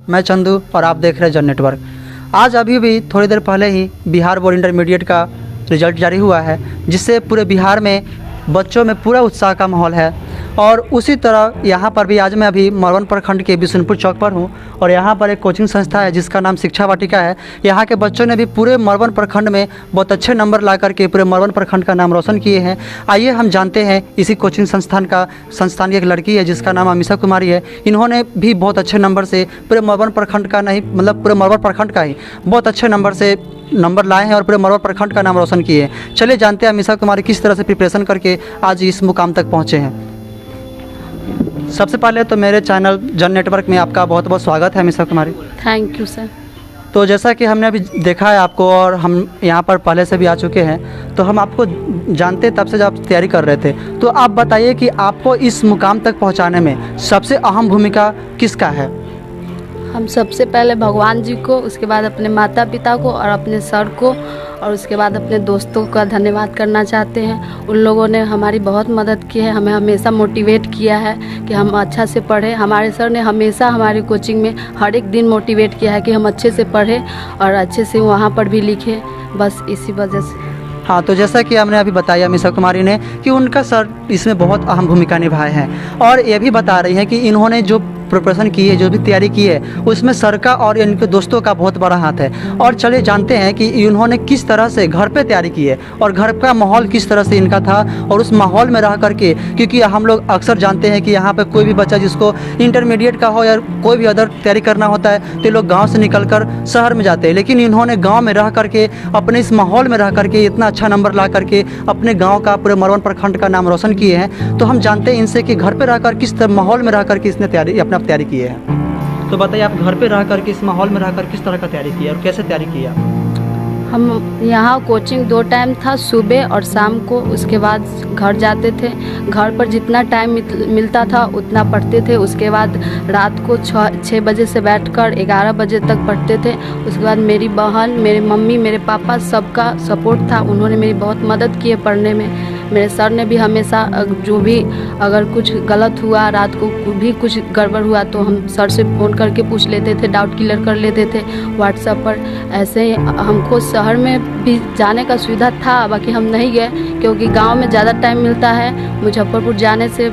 मैं चंदू और आप देख रहे हैं जन नेटवर्क। आज अभी भी थोड़ी देर पहले ही बिहार बोर्ड इंटरमीडिएट का रिजल्ट जारी हुआ है, जिससे पूरे बिहार में बच्चों में पूरा उत्साह का माहौल है। और उसी तरह यहाँ पर भी आज मैं अभी मरवन प्रखंड के बिशनपुर चौक पर हूँ और यहाँ पर एक कोचिंग संस्था है जिसका नाम शिक्षा वाटिका है। यहाँ के बच्चों ने भी पूरे मरवन प्रखंड में बहुत अच्छे नंबर ला करके पूरे मरवन प्रखंड का नाम रोशन किए हैं। आइए हम जानते हैं इसी कोचिंग संस्थान की एक लड़की है जिसका नाम अमीषा कुमारी है। इन्होंने भी बहुत अच्छे नंबर से पूरे मरवन प्रखंड का नहीं मतलब पूरे मरवन प्रखंड का ही बहुत अच्छे नंबर से नंबर लाए हैं और पूरे मरवन प्रखंड का नाम रोशन किए हैं। चलिए जानते हैं अमीषा कुमारी किस तरह से प्रिपरेशन करके आज इस मुकाम तक पहुँचे हैं। सबसे पहले तो मेरे चैनल जन नेटवर्क में आपका बहुत बहुत स्वागत है Amisha Kumari. Thank you sir. तो जैसा कि हमने अभी देखा है आपको और हम यहाँ पर पहले से भी आ चुके हैं, तो हम आपको जानते तब से जब आप तैयारी कर रहे थे, तो आप बताइए कि आपको इस मुकाम तक पहुँचाने में सबसे अहम भूमिका किसका है? हम सबसे पहले भगवान जी को, उसके बाद अपने माता पिता को और अपने सर को और उसके बाद अपने दोस्तों का धन्यवाद करना चाहते हैं। उन लोगों ने हमारी बहुत मदद की है, हमें हमेशा मोटिवेट किया है कि हम अच्छा से पढ़ें। हमारे सर ने हमेशा हमारी कोचिंग में हर एक दिन मोटिवेट किया है कि हम अच्छे से पढ़ें और अच्छे से वहाँ पर भी लिखें। बस इसी वजह से। हाँ, तो जैसा कि हमने अभी बताया अमीषा कुमारी ने कि उनका सर इसमें बहुत अहम भूमिका निभाए हैं और ये भी बता रही हैं कि इन्होंने जो प्रिपरेशन की है, जो भी तैयारी की है, उसमें सर का और इनके दोस्तों का बहुत बड़ा हाथ है। और चलिए जानते हैं कि इन्होंने किस तरह से घर पे तैयारी की है और घर का माहौल किस तरह से इनका था और उस माहौल में रह करके, क्योंकि हम लोग अक्सर जानते हैं कि यहाँ पे कोई भी बच्चा जिसको इंटरमीडिएट का हो या कोई भी अदर तैयारी करना होता है तो लोग गाँव से निकल कर शहर में जाते हैं, लेकिन इन्होंने गाँव में रह करके अपने इस माहौल में रह करके इतना अच्छा नंबर ला करके अपने गाँव का पूरे मरवन प्रखंड का नाम रोशन किए हैं। तो हम जानते हैं इनसे कि घर पर रहकर किस माहौल में रह करके इसने तैयारी की है। तो बताइए आप घर पे रह करके इस माहौल में रहकर किस तरह का तैयारी किया और कैसे तैयारी किया? हम यहाँ कोचिंग 2 टाइम था, सुबह और शाम को। उसके बाद घर जाते थे, घर पर जितना टाइम मिलता था उतना पढ़ते थे। उसके बाद रात को 6 बजे से बैठकर 11 बजे तक पढ़ते थे। उसके बाद मेरी बहन, मेरे मम्मी, मेरे पापा सबका सपोर्ट था, उन्होंने मेरी बहुत मदद की है पढ़ने में। मेरे सर ने भी हमेशा जो भी अगर कुछ गलत हुआ, रात को भी कुछ गड़बड़ हुआ तो हम सर से फ़ोन करके पूछ लेते थे, डाउट क्लियर कर लेते थे व्हाट्सएप पर। ऐसे ही हमको शहर में भी जाने का सुविधा था, बाकी हम नहीं गए क्योंकि गांव में ज़्यादा टाइम मिलता है। मुजफ्फरपुर जाने से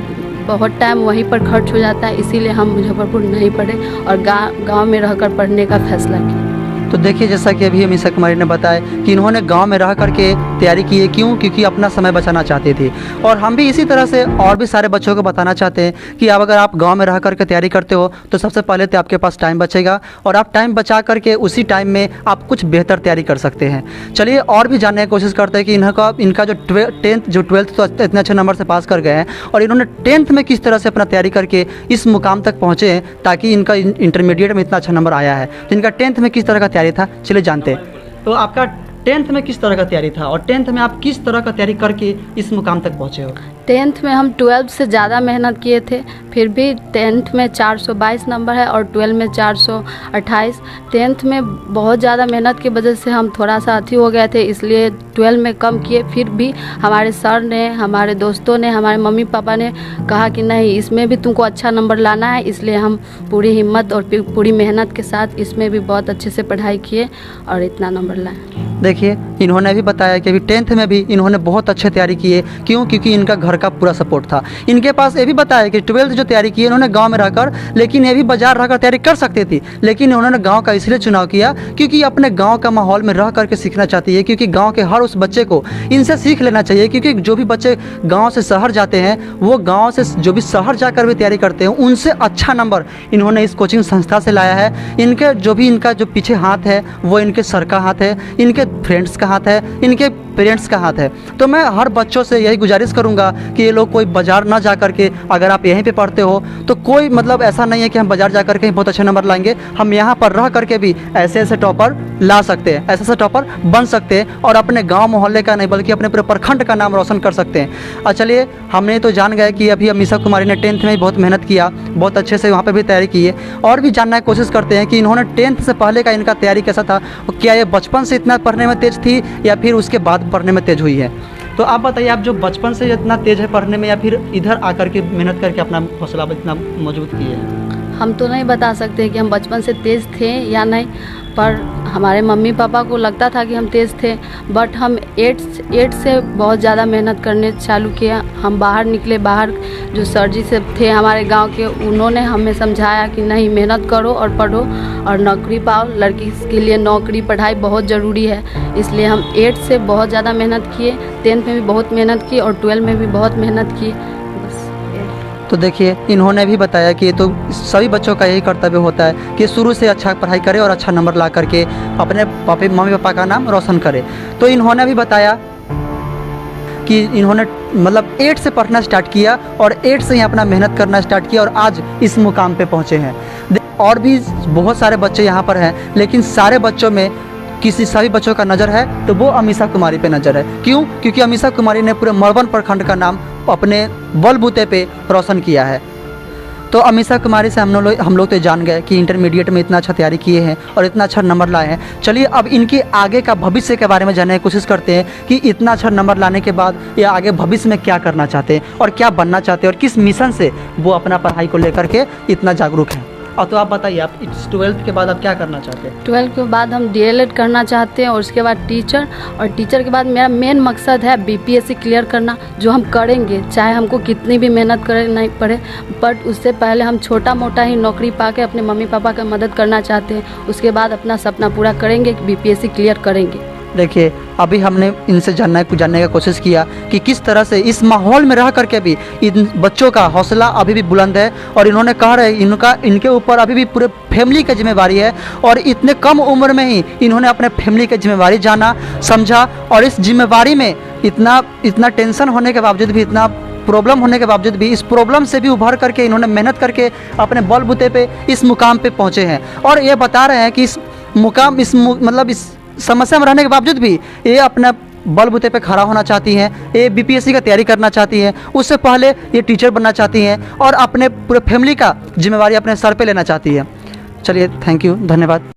बहुत टाइम वहीं पर खर्च हो जाता है, इसीलिए हम मुजफ्फरपुर नहीं पढ़े और गाँव में रहकर पढ़ने का फैसला किया। तो देखिए जैसा कि अभी अमीषा कुमारी ने बताया कि इन्होंने गांव में रह करके तैयारी की है। क्यों? क्योंकि अपना समय बचाना चाहती थी। और हम भी इसी तरह से और भी सारे बच्चों को बताना चाहते हैं कि अब अगर आप गांव में रह करके तैयारी करते हो तो सबसे पहले तो आपके पास टाइम बचेगा और आप टाइम बचा करके उसी टाइम में आप कुछ बेहतर तैयारी कर सकते हैं। चलिए और भी जानने की कोशिश करते हैं कि इनका जो 12th तो इतने अच्छे नंबर से पास कर गए हैं और इन्होंने 10th में किस तरह से अपना तैयारी करके इस मुकाम तक पहुँचे हैं ताकि इनका इंटरमीडिएट में इतना अच्छा नंबर आया है। तो इनका 10th में किस तरह का तैयारी था, चलिए जानते हैं। तो आपका 10th में किस तरह का तैयारी था और 10th में आप किस तरह का तैयारी करके इस मुकाम तक पहुँचे हो? 10th में हम 12th से ज़्यादा मेहनत किए थे, फिर भी 10th में 422 नंबर है और 12th में 428। 10th में बहुत ज़्यादा मेहनत की वजह से हम थोड़ा सा अथी हो गए थे, इसलिए 12th में कम किए। फिर भी हमारे सर ने, हमारे दोस्तों ने, हमारे मम्मी पापा ने कहा कि नहीं, इसमें भी तुमको अच्छा नंबर लाना है, इसलिए हम पूरी हिम्मत और पूरी मेहनत के साथ इसमें भी बहुत अच्छे से पढ़ाई किए और इतना नंबर लाए। देखिए इन्होंने भी बताया कि अभी 10th में भी इन्होंने बहुत अच्छे तैयारी की है। क्यों? क्योंकि इनका घर का पूरा सपोर्ट था। इनके पास ये भी बताया कि 12th जो तैयारी की है इन्होंने गांव में रहकर, लेकिन ये भी बाजार रहकर तैयारी कर सकती थी, लेकिन उन्होंने गांव का इसलिए चुनाव किया क्योंकि अपने गांव का माहौल में रह करके सीखना चाहती है। क्योंकि गांव के हर उस बच्चे को इनसे सीख लेना चाहिए, क्योंकि जो भी बच्चे गाँव से शहर जाते हैं वो गाँव से जो भी शहर जाकर भी तैयारी करते हैं उनसे अच्छा नंबर इन्होंने इस कोचिंग संस्था से लाया है। इनका जो पीछे हाथ है वो इनके सर का हाथ है, इनके फ्रेंड्स का हाथ है, इनके पेरेंट्स का हाथ है। तो मैं हर बच्चों से यही गुजारिश करूंगा कि ये लोग कोई बाजार ना जा करके, अगर आप यहीं पे पढ़ते हो तो कोई मतलब ऐसा नहीं है कि हम बाजार जा करके बहुत अच्छे नंबर लाएंगे। हम यहाँ पर रह करके भी ऐसे ऐसे टॉपर ला सकते हैं, ऐसे ऐसे टॉपर बन सकते हैं और अपने गाँव मोहल्ले का नहीं बल्कि अपने पूरे प्रखंड का नाम रोशन कर सकते हैं। और चलिए हमने तो जान गए कि अभी अमीषा कुमारी ने 10th में बहुत मेहनत किया, बहुत अच्छे से वहाँ पर भी तैयारी की है। और भी जानने की कोशिश करते हैं कि इन्होंने 10th से पहले का इनका तैयारी कैसा था, क्या ये बचपन से इतना पढ़ने में तेज थी या फिर उसके बाद पढ़ने में तेज हुई है? तो आप बताइए, आप जो बचपन से इतना तेज है पढ़ने में या फिर इधर आकर के मेहनत करके अपना हौसला इतना मजबूत किए हैं? हम तो नहीं बता सकते कि हम बचपन से तेज़ थे या नहीं, पर हमारे मम्मी पापा को लगता था कि हम तेज़ थे। बट हम 8 से बहुत ज़्यादा मेहनत करने चालू किया। हम बाहर निकले, बाहर जो सर जी से थे हमारे गांव के, उन्होंने हमें समझाया कि नहीं, मेहनत करो और पढ़ो और नौकरी पाओ। लड़की के लिए नौकरी पढ़ाई बहुत ज़रूरी है। इसलिए हम 8 से बहुत ज़्यादा मेहनत किए, 10th में भी बहुत मेहनत की और 12 में भी बहुत मेहनत की। बस तो देखिए, इन्होंने भी बताया कि ये तो सभी बच्चों का यही कर्तव्य होता है कि शुरू से अच्छा पढ़ाई करे और अच्छा नंबर ला करके अपने मम्मी पापा का नाम रोशन करे। तो इन्होंने भी बताया कि इन्होंने मतलब 8 से पढ़ना स्टार्ट किया और 8 से ही अपना मेहनत करना स्टार्ट किया और आज इस मुकाम पे पहुँचे हैं। और भी बहुत सारे बच्चे यहाँ पर हैं, लेकिन सारे बच्चों में सभी बच्चों का नज़र है तो वो अमीषा कुमारी पे नज़र है। क्यों? क्योंकि अमीषा कुमारी ने पूरे मड़वन प्रखंड का नाम अपने बलबूते पे रोशन किया है। तो अमीषा कुमारी से हम लोग तो जान गए कि इंटरमीडिएट में इतना अच्छा तैयारी किए हैं और इतना अच्छा नंबर लाए हैं। चलिए अब इनके आगे का भविष्य के बारे में जानने की कोशिश करते हैं कि इतना अच्छा नंबर लाने के बाद ये आगे भविष्य में क्या करना चाहते हैं और क्या बनना चाहते हैं और किस मिशन से वो अपना पढ़ाई को लेकर के इतना जागरूक हैं। और तो आप बताइए, आप 12th के बाद आप क्या करना चाहते हैं? 12 के बाद हम DLED करना चाहते हैं और उसके बाद टीचर, और टीचर के बाद मेरा मेन मकसद है BPSC क्लियर करना, जो हम करेंगे चाहे हमको कितनी भी मेहनत करे नहीं पड़े। बट उससे पहले हम छोटा मोटा ही नौकरी पा के अपने मम्मी पापा का मदद करना चाहते हैं। उसके बाद अपना सपना पूरा करेंगे, BPSC क्लियर करेंगे। देखिए, अभी हमने इनसे जानने का कोशिश किया कि किस तरह से इस माहौल में रह करके भी इन बच्चों का हौसला अभी भी बुलंद है और इन्होंने कहा रहे इनके ऊपर अभी भी पूरे फैमिली की जिम्मेवारी है और इतने कम उम्र में ही इन्होंने अपने फैमिली की जिम्मेवारी जाना, समझा और इस जिम्मेवारी में इतना टेंशन होने के बावजूद भी, इतना प्रॉब्लम होने के बावजूद भी, इस प्रॉब्लम से भी उभर करके इन्होंने मेहनत करके अपने बलबूते पे इस मुकाम पे पहुँचे हैं। और ये बता रहे हैं कि इस समस्या में रहने के बावजूद भी ये अपना बलबूते पे खड़ा होना चाहती हैं। ये BPSC का तैयारी करना चाहती हैं, उससे पहले ये टीचर बनना चाहती हैं और अपने पूरे फैमिली का जिम्मेवारी अपने सर पे लेना चाहती है। चलिए, थैंक यू, धन्यवाद।